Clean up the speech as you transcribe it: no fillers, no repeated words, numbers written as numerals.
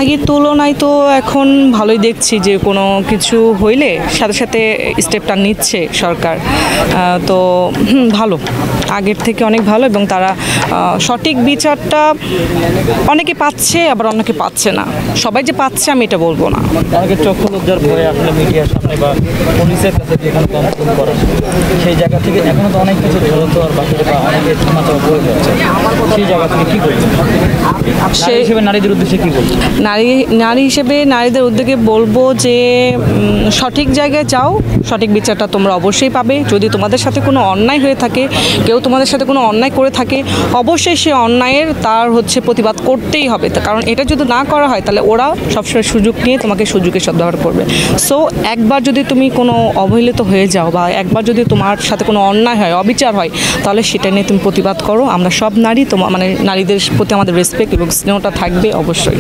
আগের তুলনায় তো এখন ভালোই দেখছি যে কোনো কিছু হইলে সাথে সাথে স্টেপটা নিচ্ছে সরকার। তো ভালো, আগের থেকে অনেক ভালো এবং তারা সঠিক বিচারটা অনেকে পাচ্ছে আবার অনেকে পাচ্ছে না। সবাই যে পাচ্ছে আমি এটা বলবো না। অনেকে চক্ষু লজ্জার ভয়ে আসলে মিডিয়ার সামনে বা পুলিশের কাছে যেখানে কমপ্লেন করে সেই জায়গা থেকে এখনো তো অনেক কিছু ঝুলন্ত আর বাকি বা অনেকে সমাচার বলে যাচ্ছে, সেই জায়গা থেকে কী করছে সেই হিসেবে নারীদের উদ্দেশ্যে কী বলছে? নারী হিসেবে নারীদের উদ্যোগে বলবো যে সঠিক জায়গায় যাও, সঠিক বিচারটা তোমরা অবশ্যই পাবে। যদি তোমাদের সাথে কোনো অন্যায় হয়ে থাকে, কেউ তোমাদের সাথে কোনো অন্যায় করে থাকে, অবশ্যই সে অন্যায়ের তার প্রতিবাদ করতেই হবে। কারণ এটা যদি না করা হয় তাহলে ওরা সবসময় সুযোগ নিয়ে তোমাকে সুযোগের সদ্ব্যবহার করবে। সো একবার যদি তুমি কোনো অবহেলিত হয়ে যাও বা একবার যদি তোমার সাথে কোনো অন্যায় হয়, অবিচার হয়, তাহলে সেটা নিয়ে তুমি প্রতিবাদ করো। আমরা সব নারী নারীদের প্রতি আমাদের রেসপেক্ট এবং স্নেহটা থাকবে অবশ্যই।